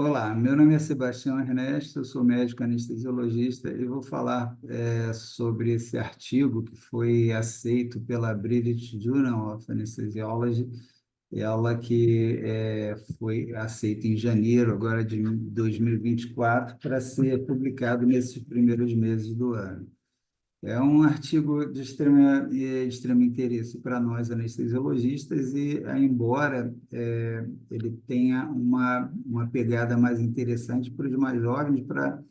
Olá, meu nome é Sebastião Ernesto, eu sou médico anestesiologista e vou falar sobre esse artigo que foi aceito pela British Journal of Anesthesiology, ela que foi aceita em janeiro agora de 2024 para ser publicado nesses primeiros meses do ano. É um artigo de extremo interesse para nós anestesiologistas e, embora ele tenha uma pegada mais interessante para os mais jovens, para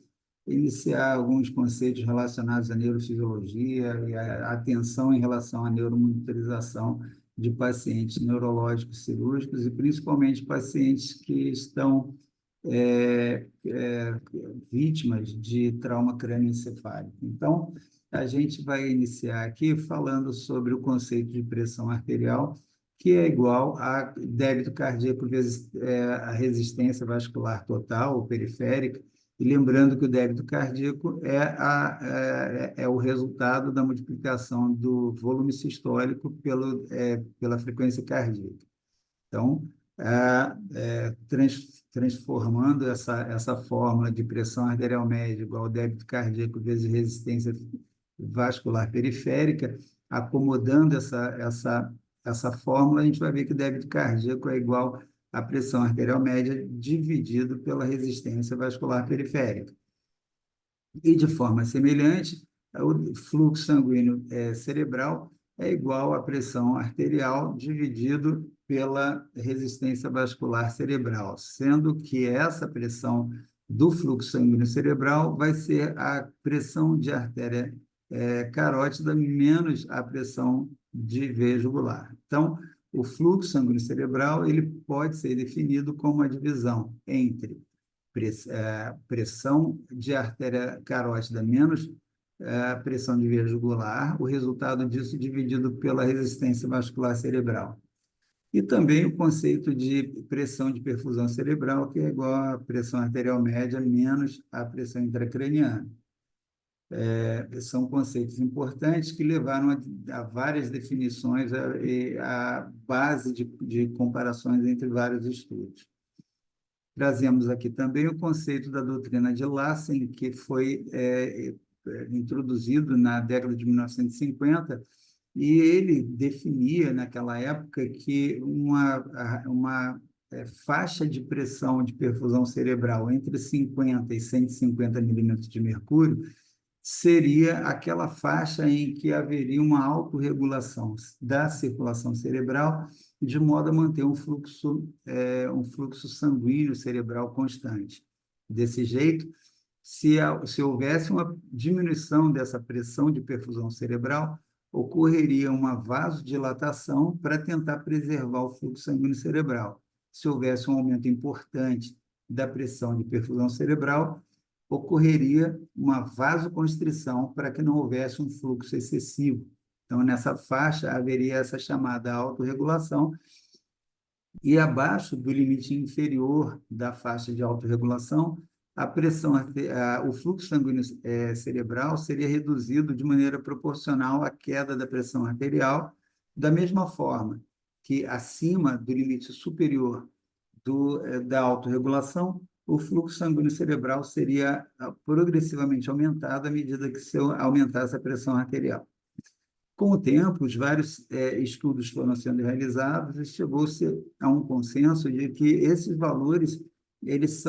iniciar alguns conceitos relacionados à neurofisiologia e à atenção em relação à neuromonitorização de pacientes neurológicos cirúrgicos e principalmente pacientes que estão vítimas de trauma crânioencefálico. Então, a gente vai iniciar aqui falando sobre o conceito de pressão arterial, que é igual a débito cardíaco vezes a resistência vascular total ou periférica, e lembrando que o débito cardíaco é o resultado da multiplicação do volume sistólico pela frequência cardíaca. Então, transformando essa fórmula de pressão arterial média igual ao débito cardíaco vezes resistência vascular periférica, acomodando essa fórmula, a gente vai ver que o débito cardíaco é igual à pressão arterial média dividido pela resistência vascular periférica. E, de forma semelhante, o fluxo sanguíneo cerebral é igual à pressão arterial dividido pela resistência vascular cerebral, sendo que essa pressão do fluxo sanguíneo cerebral vai ser a pressão de artéria carótida menos a pressão de veia jugular. Então, o fluxo sanguíneo cerebral ele pode ser definido como uma divisão entre pressão de artéria carótida menos pressão de veia jugular, o resultado disso dividido pela resistência vascular cerebral. E também o conceito de pressão de perfusão cerebral, que é igual à pressão arterial média menos a pressão intracraniana. São conceitos importantes que levaram a várias definições e a base de comparações entre vários estudos. Trazemos aqui também o conceito da doutrina de Lassen, que foi introduzido na década de 1950, e ele definia, naquela época, que uma faixa de pressão de perfusão cerebral entre 50 e 150 milímetros de mercúrio seria aquela faixa em que haveria uma autorregulação da circulação cerebral, de modo a manter um fluxo sanguíneo cerebral constante. Desse jeito, se houvesse uma diminuição dessa pressão de perfusão cerebral, ocorreria uma vasodilatação para tentar preservar o fluxo sanguíneo cerebral. Se houvesse um aumento importante da pressão de perfusão cerebral, ocorreria uma vasoconstrição para que não houvesse um fluxo excessivo. Então, nessa faixa, haveria essa chamada autorregulação, e abaixo do limite inferior da faixa de autorregulação, o fluxo sanguíneo cerebral seria reduzido de maneira proporcional à queda da pressão arterial, da mesma forma que acima do limite superior da autorregulação, o fluxo sanguíneo cerebral seria progressivamente aumentado à medida que se aumentasse a pressão arterial. Com o tempo, os vários estudos foram sendo realizados e chegou-se a um consenso de que esses valores eles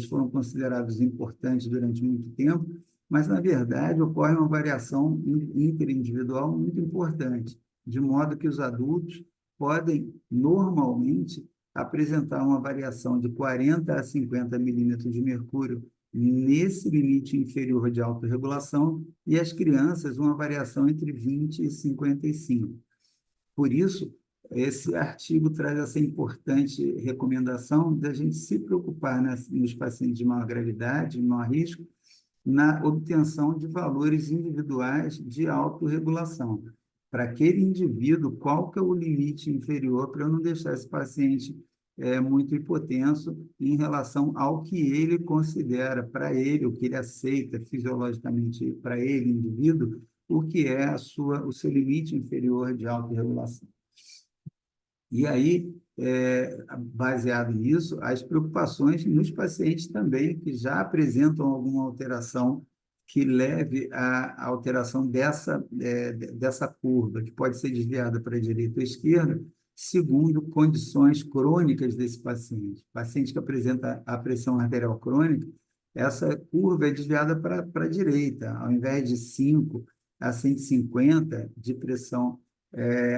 foram considerados importantes durante muito tempo, mas, na verdade, ocorre uma variação interindividual muito importante, de modo que os adultos podem, normalmente, apresentar uma variação de 40 a 50 milímetros de mercúrio nesse limite inferior de autorregulação, e as crianças uma variação entre 20 e 55. Por isso, esse artigo traz essa importante recomendação da gente se preocupar nos pacientes de maior gravidade, de maior risco, na obtenção de valores individuais de autorregulação. Para aquele indivíduo, qual que é o limite inferior para eu não deixar esse paciente muito hipotenso em relação ao que ele considera para ele, o que ele aceita fisiologicamente para ele, indivíduo, o que é o seu limite inferior de autorregulação. E aí, baseado nisso, as preocupações nos pacientes também que já apresentam alguma alteração que leve à alteração dessa curva, que pode ser desviada para a direita ou esquerda, segundo condições crônicas desse paciente. Paciente que apresenta a pressão arterial crônica, essa curva é desviada para a direita, ao invés de 5 a 150 de pressão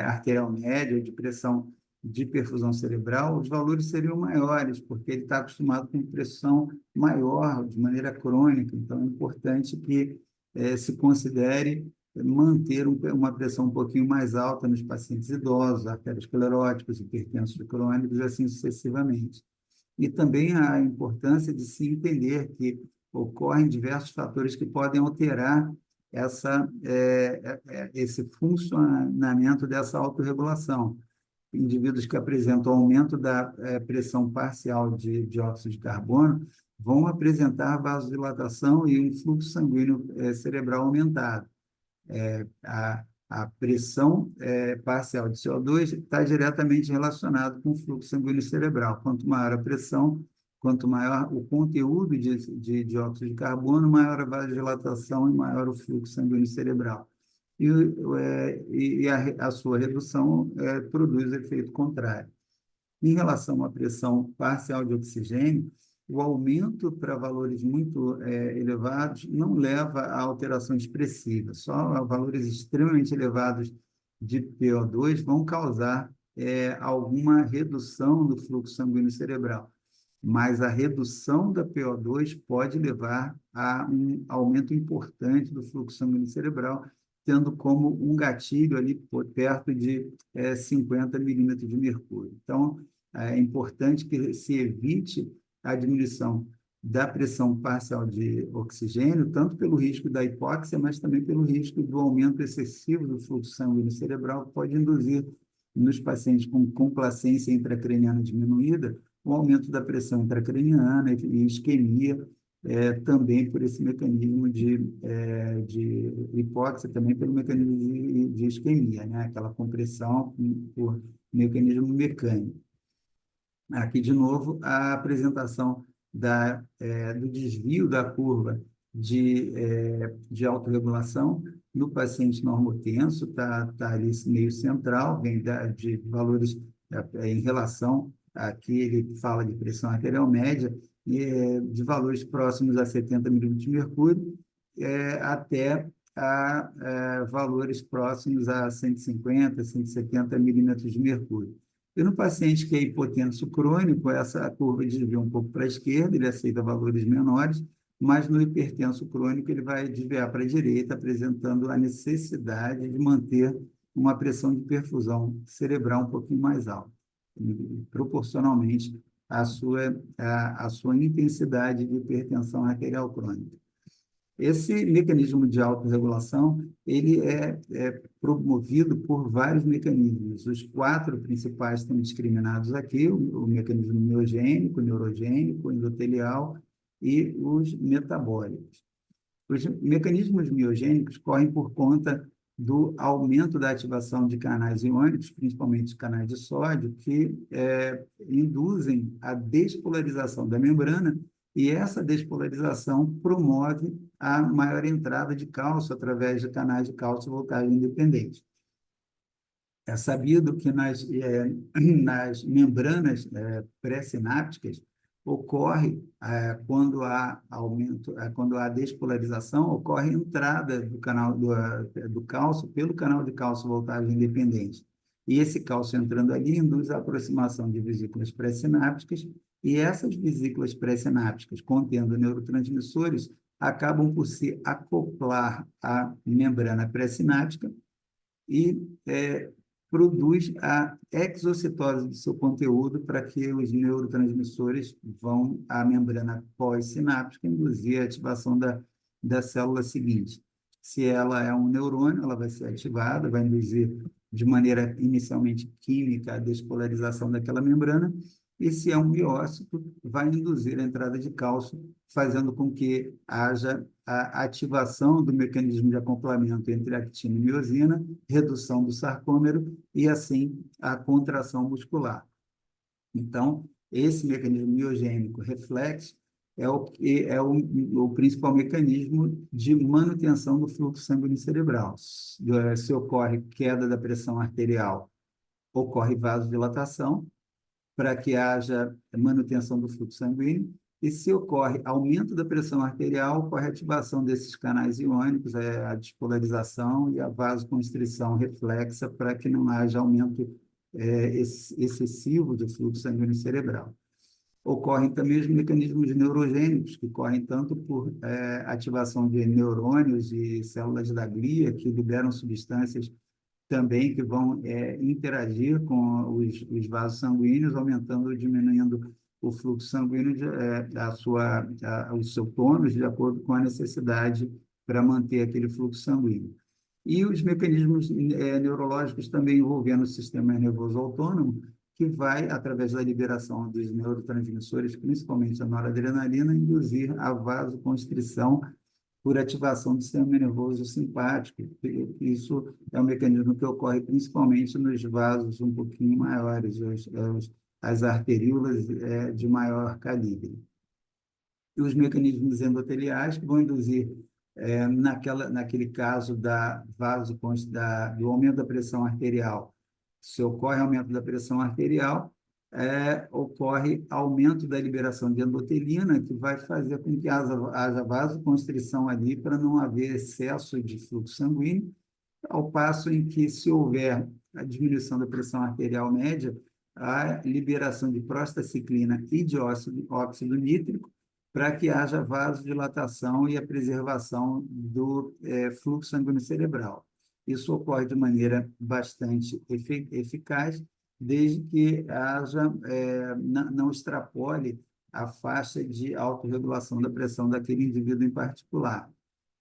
arterial média, ou de pressão de perfusão cerebral, os valores seriam maiores, porque ele está acostumado com pressão maior, de maneira crônica. Então, é importante que se considere manter uma pressão um pouquinho mais alta nos pacientes idosos, arterioscleróticos, hipertensos crônicos, e assim sucessivamente. E também a importância de se entender que ocorrem diversos fatores que podem alterar esse funcionamento dessa autorregulação. Indivíduos que apresentam aumento da pressão parcial de dióxido de carbono vão apresentar vasodilatação e um fluxo sanguíneo cerebral aumentado. A pressão parcial de CO2 está diretamente relacionado com o fluxo sanguíneo cerebral. Quanto maior a pressão, quanto maior o conteúdo de dióxido de carbono, maior a vasodilatação e maior o fluxo sanguíneo cerebral. A sua redução produz efeito contrário. Em relação à pressão parcial de oxigênio, o aumento para valores muito elevados não leva a alteração expressiva, só valores extremamente elevados de PO2 vão causar alguma redução do fluxo sanguíneo cerebral, mas a redução da PO2 pode levar a um aumento importante do fluxo sanguíneo cerebral, tendo como um gatilho ali por perto de 50 milímetros de mercúrio. Então, é importante que se evite a diminuição da pressão parcial de oxigênio, tanto pelo risco da hipóxia, mas também pelo risco do aumento excessivo do fluxo sanguíneo cerebral, que pode induzir nos pacientes com complacência intracraniana diminuída, o aumento da pressão intracraniana e isquemia, também por esse mecanismo de hipóxia, também pelo mecanismo de isquemia, né? Aquela compressão por mecanismo mecânico. Aqui, de novo, a apresentação do desvio da curva de autorregulação no paciente normotenso, está ali meio central, vem de valores em relação a que ele fala de pressão arterial média, de valores próximos a 70 milímetros de mercúrio, até valores próximos a 150, 170 milímetros de mercúrio. E no paciente que é hipotenso crônico, essa curva desvia um pouco para a esquerda, ele aceita valores menores, mas no hipertenso crônico ele vai desviar para a direita, apresentando a necessidade de manter uma pressão de perfusão cerebral um pouquinho mais alta, proporcionalmente à sua intensidade de hipertensão arterial crônica. Esse mecanismo de autorregulação, ele é promovido por vários mecanismos. Os 4 principais estão discriminados aqui, o mecanismo miogênico, neurogênico, endotelial e os metabólicos. Os mecanismos miogênicos correm por conta do aumento da ativação de canais iônicos, principalmente canais de sódio, que induzem a despolarização da membrana, e essa despolarização promove a maior entrada de cálcio através de canais de cálcio voltagem independente. É sabido que nas membranas pré-sinápticas ocorre, quando há aumento, quando há despolarização, ocorre entrada do canal do cálcio pelo canal de cálcio voltagem independente. E esse cálcio entrando ali induz a aproximação de vesículas pré-sinápticas, e essas vesículas pré-sinápticas, contendo neurotransmissores, acabam por se acoplar à membrana pré-sináptica e produz a exocitose do seu conteúdo para que os neurotransmissores vão à membrana pós-sináptica, induzir a ativação da célula seguinte. Se ela é um neurônio, ela vai ser ativada, vai induzir de maneira inicialmente química a despolarização daquela membrana, e se é um miócito, vai induzir a entrada de cálcio, fazendo com que haja a ativação do mecanismo de acoplamento entre actina e miosina, redução do sarcômero e, assim, a contração muscular. Então, esse mecanismo miogênico reflexo é o principal mecanismo de manutenção do fluxo sanguíneo cerebral. Se ocorre queda da pressão arterial, ocorre vasodilatação, para que haja manutenção do fluxo sanguíneo, e se ocorre aumento da pressão arterial, ocorre ativação desses canais iônicos, a despolarização e a vasoconstrição reflexa para que não haja aumento excessivo do fluxo sanguíneo cerebral. Ocorrem também os mecanismos neurogênicos, que correm tanto por ativação de neurônios e células da glia, que liberam substâncias também que vão interagir com os vasos sanguíneos, aumentando ou diminuindo o fluxo sanguíneo, o seu tônus, de acordo com a necessidade para manter aquele fluxo sanguíneo. E os mecanismos neurológicos também envolvendo o sistema nervoso autônomo, que vai, através da liberação dos neurotransmissores, principalmente a noradrenalina, induzir a vasoconstrição por ativação do sistema nervoso simpático. Isso é um mecanismo que ocorre principalmente nos vasos um pouquinho maiores, as arteríolas de maior calibre. E os mecanismos endoteliais que vão induzir, naquele caso do aumento da pressão arterial, se ocorre aumento da pressão arterial, ocorre aumento da liberação de endotelina, que vai fazer com que haja vasoconstrição ali para não haver excesso de fluxo sanguíneo, ao passo em que, se houver a diminuição da pressão arterial média, a liberação de prostaciclina e de óxido nítrico, para que haja vasodilatação e a preservação do fluxo sanguíneo cerebral. Isso ocorre de maneira bastante eficaz, desde que não extrapole a faixa de autorregulação da pressão daquele indivíduo em particular.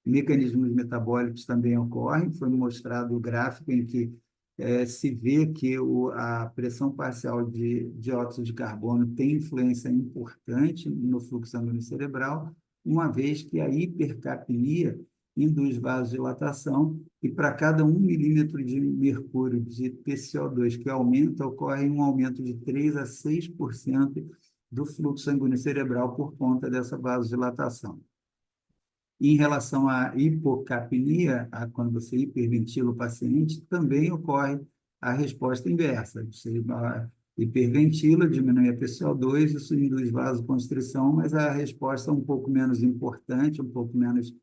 Mecanismos metabólicos também ocorrem, foi mostrado o gráfico em que se vê que a pressão parcial de dióxido de carbono tem influência importante no fluxo sanguíneo cerebral, uma vez que a hipercapnia induz vasodilatação, e para cada 1 milímetro de mercúrio de PCO2 que aumenta, ocorre um aumento de 3 a 6% do fluxo sanguíneo cerebral por conta dessa vasodilatação. Em relação à hipocapnia, quando você hiperventila o paciente, também ocorre a resposta inversa. Você hiperventila, diminui a PCO2, isso induz vasoconstrição, mas a resposta é um pouco menos importante, um pouco menos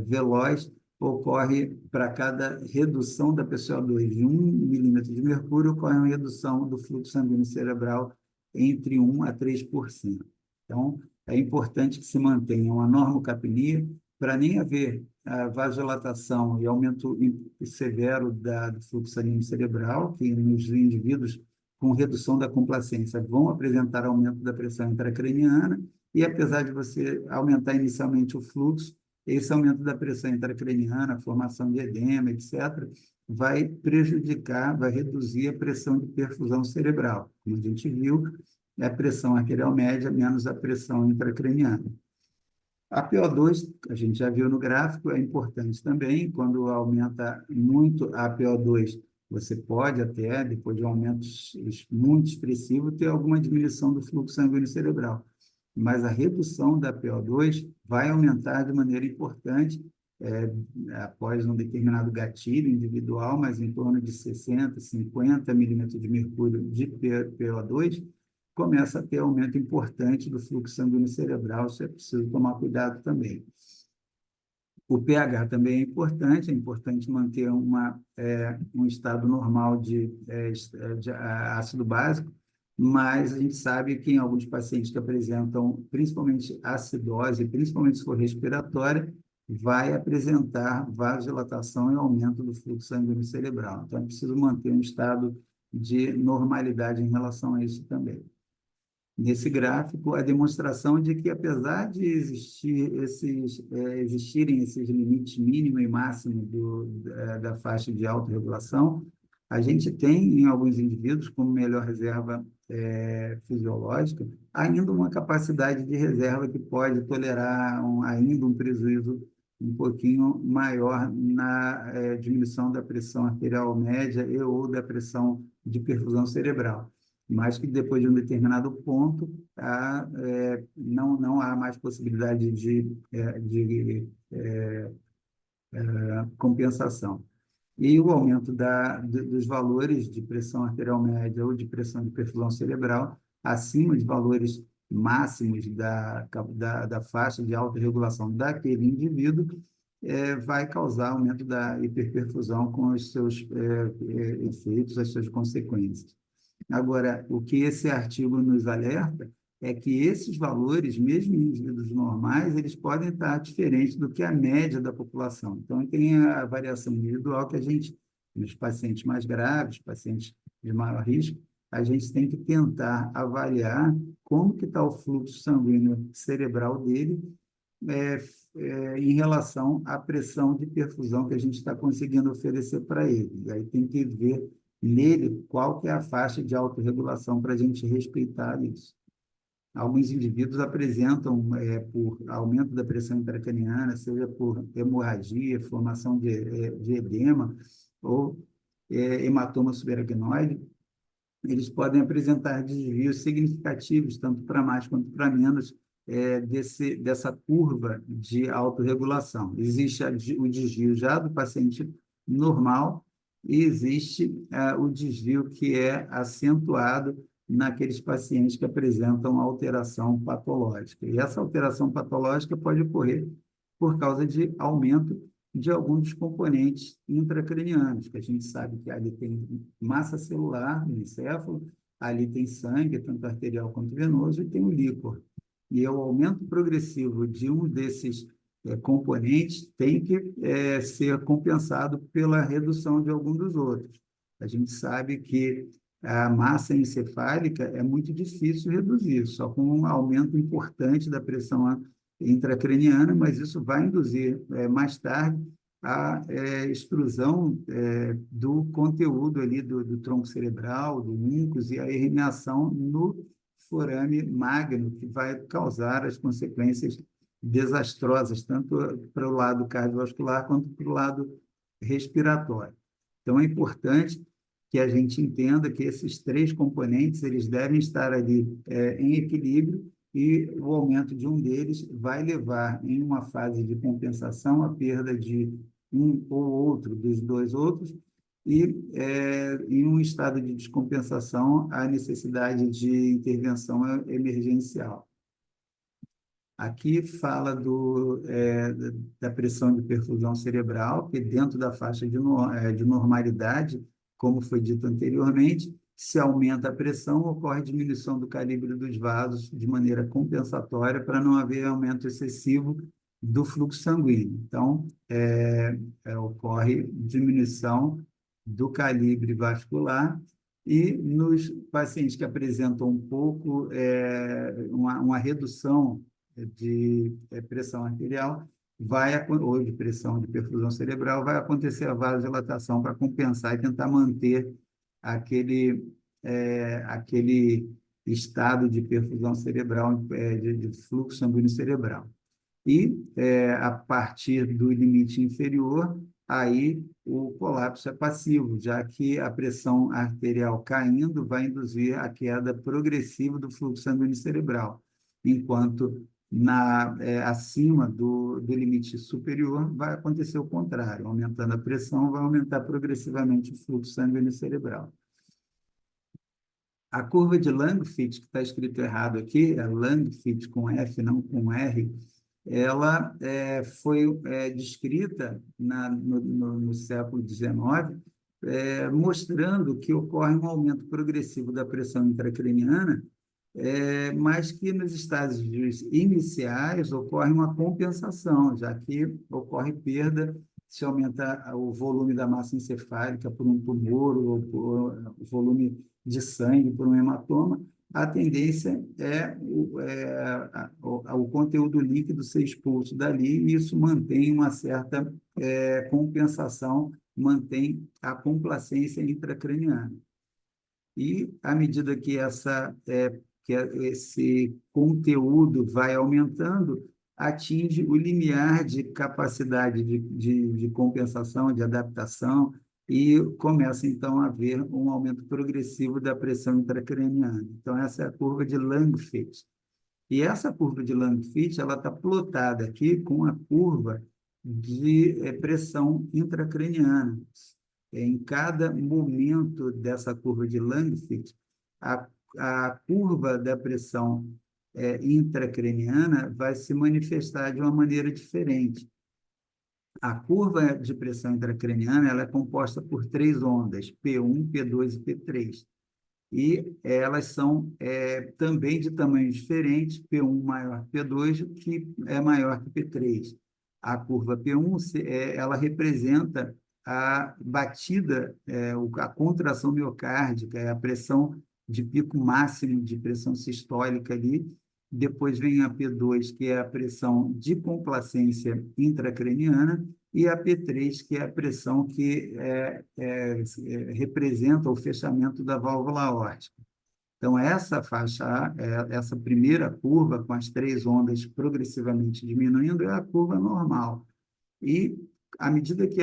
veloz, ocorre para cada redução da PCO2 de 1 milímetro de mercúrio, ocorre uma redução do fluxo sanguíneo cerebral entre 1 a 3%. Então, é importante que se mantenha uma normocapnia para nem haver vasodilatação e aumento severo do fluxo sanguíneo cerebral, que nos indivíduos com redução da complacência vão apresentar aumento da pressão intracraniana, e apesar de você aumentar inicialmente o fluxo, esse aumento da pressão intracraniana, formação de edema, etc., vai prejudicar, vai reduzir a pressão de perfusão cerebral. Como a gente viu, é a pressão arterial média menos a pressão intracraniana. A PO2, a gente já viu no gráfico, é importante também. Quando aumenta muito a PO2, você pode até, depois de um aumento muito expressivo, ter alguma diminuição do fluxo sanguíneo cerebral. Mas a redução da PO2 vai aumentar de maneira importante após um determinado gatilho individual, mas em torno de 60, 50 milímetros de mercúrio de PO2, começa a ter aumento importante do fluxo sanguíneo cerebral, isso é preciso tomar cuidado também. O pH também é importante manter um estado normal de ácido básico, mas a gente sabe que em alguns pacientes que apresentam principalmente acidose, principalmente se for respiratória, vai apresentar vasodilatação e aumento do fluxo sanguíneo cerebral. Então, é preciso manter um estado de normalidade em relação a isso também. Nesse gráfico, a demonstração de que, apesar de existirem esses limites mínimo e máximo da faixa de autorregulação, a gente tem, em alguns indivíduos, como melhor reserva fisiológica, ainda uma capacidade de reserva que pode tolerar ainda um prejuízo um pouquinho maior na diminuição da pressão arterial média e ou da pressão de perfusão cerebral. Mas que depois de um determinado ponto, não há mais possibilidade de compensação. E o aumento dos valores de pressão arterial média ou de pressão de perfusão cerebral acima de valores máximos da faixa de autorregulação daquele indivíduo vai causar aumento da hiperperfusão com os seus efeitos, as suas consequências. Agora, o que esse artigo nos alerta é que esses valores, mesmo em indivíduos normais, eles podem estar diferentes do que a média da população. Então, tem a variação individual que a gente, nos pacientes mais graves, pacientes de maior risco, a gente tem que tentar avaliar como que está o fluxo sanguíneo cerebral dele em relação à pressão de perfusão que a gente está conseguindo oferecer para ele. E aí tem que ver nele qual que é a faixa de autorregulação para a gente respeitar isso. Alguns indivíduos apresentam, por aumento da pressão intracraniana, seja por hemorragia, formação de edema ou hematoma subaracnoide, eles podem apresentar desvios significativos, tanto para mais quanto para menos, dessa curva de autorregulação. Existe o desvio já do paciente normal e existe o desvio que é acentuado naqueles pacientes que apresentam alteração patológica. E essa alteração patológica pode ocorrer por causa de aumento de alguns dos componentes intracranianos, que a gente sabe que ali tem massa celular no encéfalo, ali tem sangue, tanto arterial quanto venoso, e tem o líquor. E o aumento progressivo de um desses componentes tem que ser compensado pela redução de algum dos outros. A gente sabe que a massa encefálica é muito difícil reduzir, só com um aumento importante da pressão intracraniana, mas isso vai induzir mais tarde a extrusão do conteúdo ali do tronco cerebral, do núcleo, e a herniação no forame magno, que vai causar as consequências desastrosas, tanto para o lado cardiovascular quanto para o lado respiratório. Então, é importante que a gente entenda que esses três componentes eles devem estar ali em equilíbrio e o aumento de um deles vai levar, em uma fase de compensação, a perda de um ou outro dos dois outros e, em um estado de descompensação, a necessidade de intervenção emergencial. Aqui fala da pressão de perfusão cerebral, que dentro da faixa de normalidade, como foi dito anteriormente, se aumenta a pressão, ocorre diminuição do calibre dos vasos de maneira compensatória para não haver aumento excessivo do fluxo sanguíneo. Então, ocorre diminuição do calibre vascular e nos pacientes que apresentam um pouco uma redução de pressão arterial, ou de pressão de perfusão cerebral, vai acontecer a vasodilatação para compensar e tentar manter aquele estado de perfusão cerebral, de fluxo sanguíneo cerebral. E, a partir do limite inferior, aí o colapso é passivo, já que a pressão arterial caindo vai induzir a queda progressiva do fluxo sanguíneo cerebral, enquanto acima do limite superior vai acontecer o contrário, aumentando a pressão, vai aumentar progressivamente o fluxo sanguíneo cerebral. A curva de Langfit, que está escrito errado aqui, é Langfit com F, não com R, ela foi descrita no século XIX, mostrando que ocorre um aumento progressivo da pressão intracraniana, mas que nos estágios iniciais ocorre uma compensação, já que ocorre perda se aumenta o volume da massa encefálica por um tumor ou por o volume de sangue por um hematoma, a tendência é o conteúdo líquido ser expulso dali e isso mantém uma certa compensação, mantém a complacência intracraniana. E, à medida que esse conteúdo vai aumentando, atinge o limiar de capacidade de compensação, de adaptação, e começa, então, a haver um aumento progressivo da pressão intracraniana. Então, essa é a curva de Langfit. E essa curva de Langfit, ela está plotada aqui com a curva de pressão intracraniana. Em cada momento dessa curva de Langfit, a, a curva da pressão intracraniana vai se manifestar de uma maneira diferente. A curva de pressão intracraniana ela é composta por três ondas, P1, P2 e P3. E elas são também de tamanhos diferentes, P1 maior que P2, que é maior que P3. A curva P1 ela representa a batida, a contração miocárdica, é a pressão de pico máximo de pressão sistólica ali. Depois vem a P2, que é a pressão de complacência intracraniana, e a P3, que é a pressão que representa o fechamento da válvula aórtica. Então, essa faixa A, essa primeira curva, com as três ondas progressivamente diminuindo, é a curva normal. E, à medida que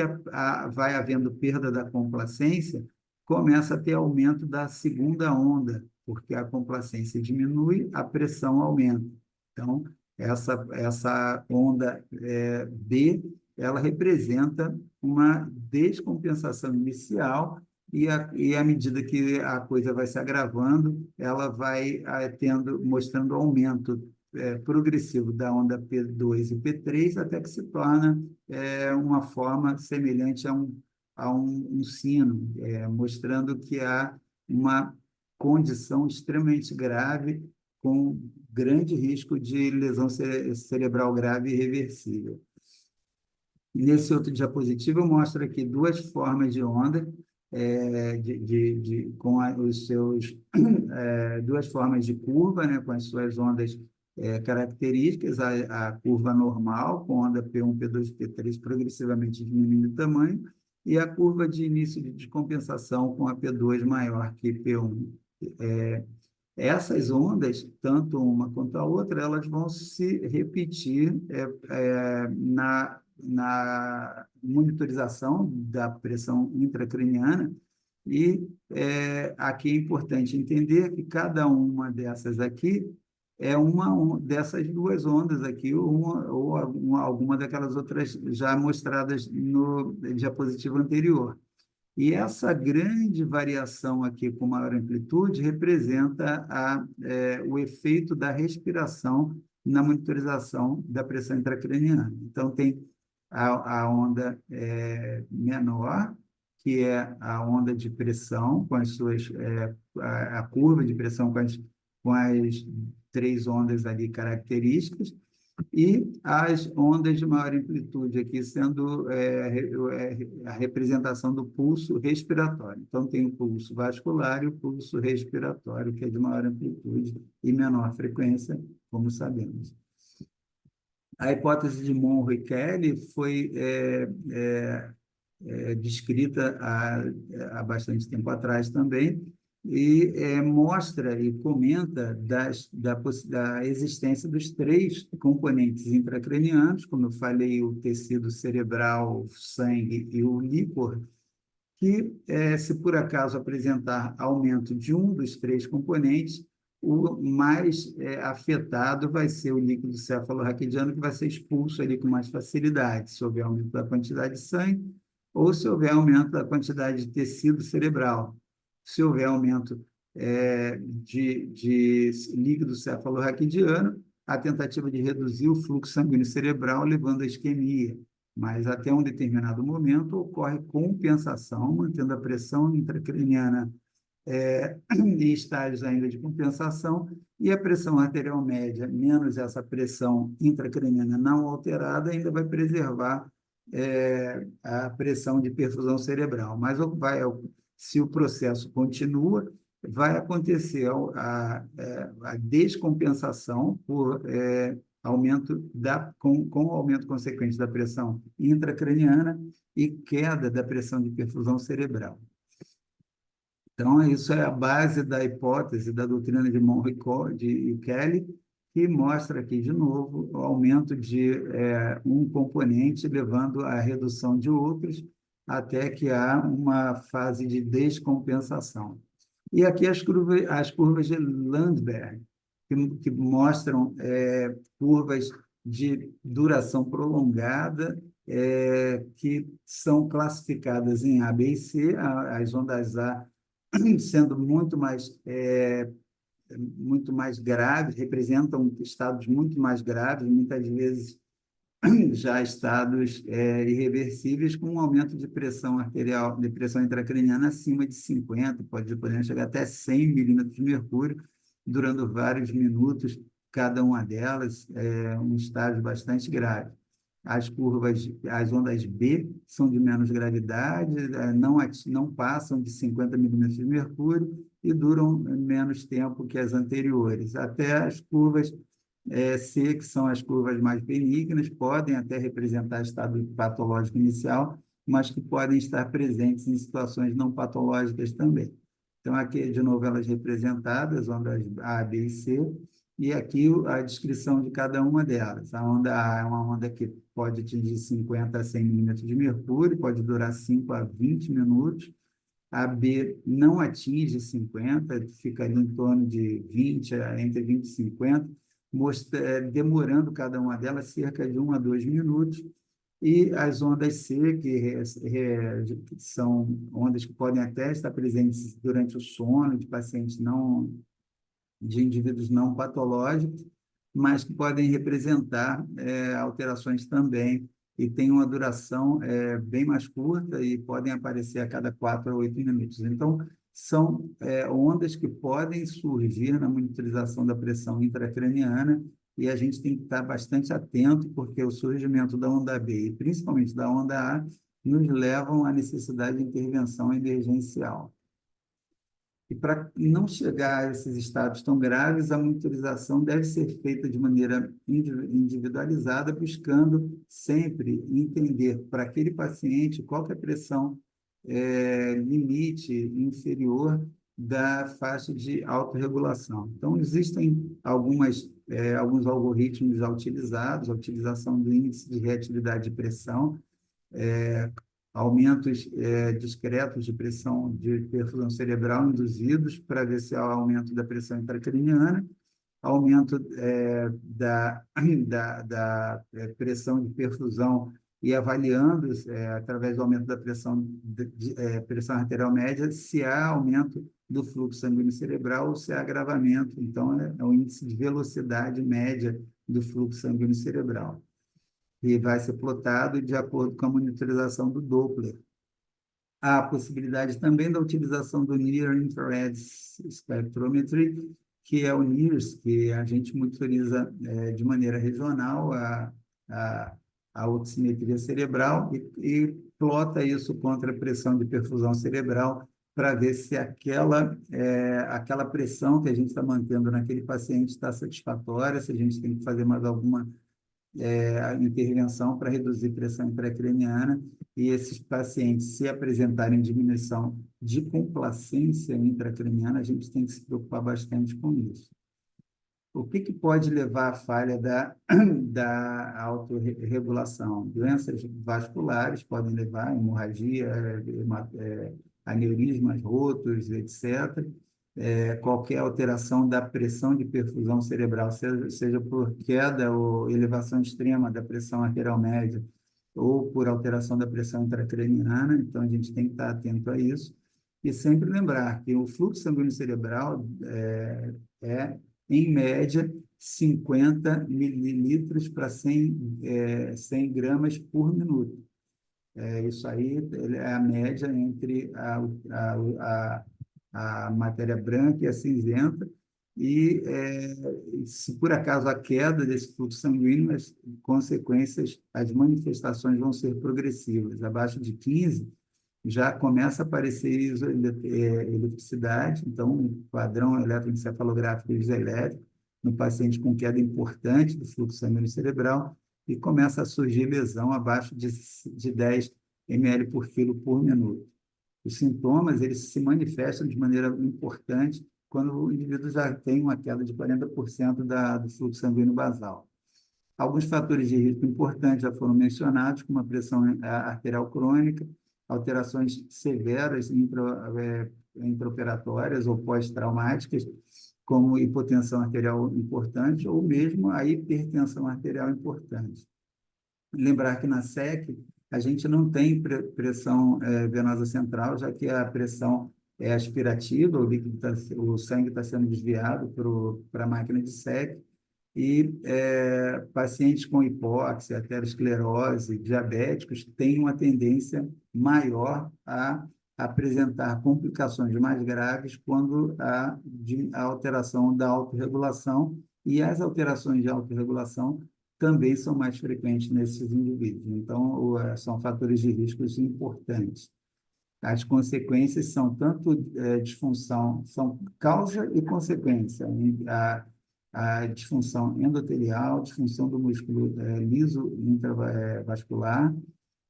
vai havendo perda da complacência, começa a ter aumento da segunda onda, porque a complacência diminui, a pressão aumenta. Então, essa onda B, ela representa uma descompensação inicial e à medida que a coisa vai se agravando, ela vai mostrando aumento progressivo da onda P2 e P3 até que se torna uma forma semelhante a um sino, mostrando que há uma condição extremamente grave com grande risco de lesão cerebral grave e irreversível. Nesse outro diapositivo, eu mostro aqui duas formas de onda, com os seus duas formas de curva, né, com as suas ondas características, a curva normal, com onda P1, P2 e P3 progressivamente diminuindo o tamanho, e a curva de início de descompensação com a P2 maior que P1. Essas ondas, tanto uma quanto a outra, elas vão se repetir na monitorização da pressão intracraniana e aqui é importante entender que cada uma dessas aqui é uma dessas duas ondas aqui, ou alguma daquelas outras já mostradas no diapositivo anterior. E essa grande variação aqui com maior amplitude representa o efeito da respiração na monitorização da pressão intracraniana. Então, tem a onda menor, que é a onda de pressão, com as suas, a curva de pressão com as três ondas ali características, e as ondas de maior amplitude aqui sendo a representação do pulso respiratório. Então, tem o pulso vascular e o pulso respiratório, que é de maior amplitude e menor frequência, como sabemos. A hipótese de Monro e Kelly foi descrita há bastante tempo atrás também, e mostra e comenta da existência dos três componentes intracranianos, como eu falei, o tecido cerebral, o sangue e o líquor, que, se por acaso apresentar aumento de um dos três componentes, o mais afetado vai ser o líquido cefalorraquidiano, que vai ser expulso ali com mais facilidade, se houver aumento da quantidade de sangue ou se houver aumento da quantidade de tecido cerebral. Se houver aumento de líquido cefalorraquidiano, a tentativa de reduzir o fluxo sanguíneo cerebral, levando à isquemia. Mas até um determinado momento ocorre compensação, mantendo a pressão intracraniana em estágios ainda de compensação, e a pressão arterial média, menos essa pressão intracraniana não alterada, ainda vai preservar a pressão de perfusão cerebral. Mas se o processo continua, vai acontecer a descompensação por aumento com o aumento consequente da pressão intracraniana e queda da pressão de perfusão cerebral. Então, isso é a base da hipótese da doutrina de Monroe e Kelly, que mostra aqui, de novo, o aumento de um componente levando à redução de outros, até que há uma fase de descompensação. E aqui as curvas de Landberg, que mostram curvas de duração prolongada, que são classificadas em A, B e C, as ondas A sendo muito mais graves, representam estados muito mais graves, muitas vezes já estados irreversíveis, com um aumento de pressão arterial, de pressão intracraniana acima de 50, podendo chegar até 100 milímetros de mercúrio, durando vários minutos, cada uma delas, um estágio bastante grave. As ondas B são de menos gravidade, não passam de 50 milímetros de mercúrio e duram menos tempo que as anteriores. Até as curvas C, que são as curvas mais benignas, podem até representar estado patológico inicial, mas que podem estar presentes em situações não patológicas também. Então, aqui, de novo, elas representadas, ondas A, B e C, e aqui a descrição de cada uma delas. A onda A é uma onda que pode atingir 50 a 100 milímetros de mercúrio, pode durar 5 a 20 minutos. A B não atinge 50, fica ali em torno de 20, entre 20 e 50, demorando cada uma delas cerca de 1 a 2 minutos. E as ondas C, que são ondas que podem até estar presentes durante o sono de pacientes não, de indivíduos não patológicos, mas que podem representar alterações também e têm uma duração bem mais curta e podem aparecer a cada 4 a 8 minutos. Então, são ondas que podem surgir na monitorização da pressão intracraniana e a gente tem que estar bastante atento, porque o surgimento da onda B e principalmente da onda A nos levam à necessidade de intervenção emergencial. E para não chegar a esses estados tão graves, a monitorização deve ser feita de maneira individualizada, buscando sempre entender para aquele paciente qual que é a pressão limite inferior da faixa de autorregulação. Então, existem alguns algoritmos já utilizados, a utilização do índice de reatividade de pressão, aumentos discretos de pressão de perfusão cerebral induzidos para ver se há aumento da pressão intracraniana, aumento da pressão de perfusão e avaliando, através do aumento da pressão arterial média, se há aumento do fluxo sanguíneo cerebral ou se há agravamento. Então, é o índice de velocidade média do fluxo sanguíneo cerebral e vai ser plotado de acordo com a monitorização do Doppler. Há a possibilidade também da utilização do Near Infrared Spectrometry, que é o NIRS, que a gente monitoriza de maneira regional a oximetria cerebral e plota isso contra a pressão de perfusão cerebral para ver se aquela pressão que a gente está mantendo naquele paciente está satisfatória, se a gente tem que fazer mais alguma a intervenção para reduzir pressão intracraniana e esses pacientes, se apresentarem diminuição de complacência intracraniana, a gente tem que se preocupar bastante com isso. O que pode levar à falha da autorregulação? Doenças vasculares podem levar a hemorragia, aneurismas rotos, etc. Qualquer alteração da pressão de perfusão cerebral, seja por queda ou elevação extrema da pressão arterial média ou por alteração da pressão intracraniana, então a gente tem que estar atento a isso. E sempre lembrar que o fluxo sanguíneo cerebral em média, 50 mililitros para 100 gramas por minuto. Isso aí é a média entre a matéria branca e a cinzenta, e se por acaso a queda desse fluxo sanguíneo, as consequências, as manifestações vão ser progressivas. Abaixo de 15, já começa a aparecer eletricidade, então um padrão eletroencefalográfico isoelétrico no paciente com queda importante do fluxo sanguíneo cerebral e começa a surgir lesão abaixo de 10 ml por quilo por minuto. Os sintomas, eles se manifestam de maneira importante quando o indivíduo já tem uma queda de 40% do fluxo sanguíneo basal. Alguns fatores de risco importantes já foram mencionados, como a pressão arterial crônica, alterações severas intraoperatórias ou pós-traumáticas, como hipotensão arterial importante ou mesmo a hipertensão arterial importante. Lembrar que na SEC a gente não tem pressão venosa central, já que a pressão é aspirativa, o sangue está sendo desviado para a máquina de SEC, e pacientes com hipóxia, aterosclerose, diabéticos têm uma tendência maior a apresentar complicações mais graves quando há a alteração da autorregulação, e as alterações de autorregulação também são mais frequentes nesses indivíduos. Então, são fatores de risco importantes. As consequências são tanto disfunção, são causa e consequência. A disfunção endotelial, disfunção do músculo liso intravascular,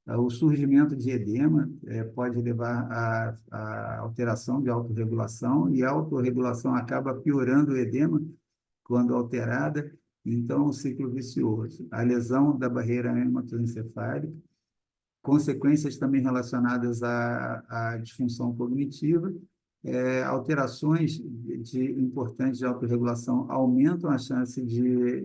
o surgimento de edema pode levar à alteração de autorregulação, e a autorregulação acaba piorando o edema quando alterada, então um ciclo vicioso. A lesão da barreira hematoencefálica, consequências também relacionadas à disfunção cognitiva, alterações importantes de autorregulação aumentam a chance de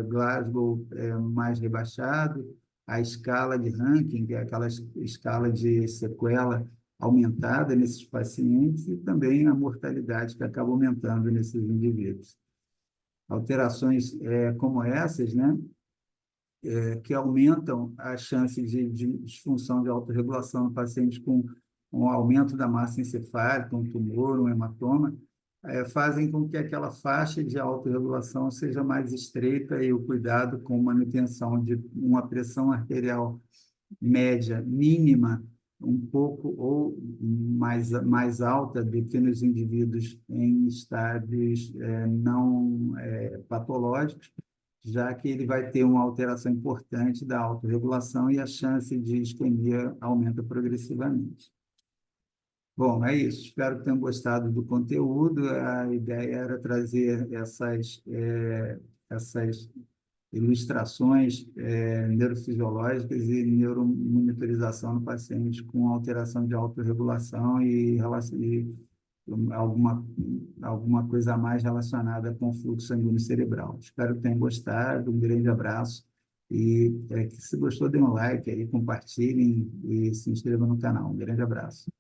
Glasgow mais rebaixado, a escala de Rankin, que é aquela escala de sequela aumentada nesses pacientes, e também a mortalidade que acaba aumentando nesses indivíduos. Alterações como essas, né, que aumentam a chance de disfunção de autorregulação no paciente com um aumento da massa encefálica, um tumor, um hematoma, fazem com que aquela faixa de autorregulação seja mais estreita, e o cuidado com manutenção de uma pressão arterial média mínima um pouco ou mais alta do que nos indivíduos em estádios não patológicos, já que ele vai ter uma alteração importante da autorregulação e a chance de isquemia aumenta progressivamente. Bom, é isso. Espero que tenham gostado do conteúdo. A ideia era trazer essas ilustrações neurofisiológicas e neuromonitorização no paciente com alteração de autorregulação e alguma coisa a mais relacionada com o fluxo sanguíneo cerebral. Espero que tenham gostado. Um grande abraço. E se gostou, dê um like aí, compartilhem e se inscrevam no canal. Um grande abraço.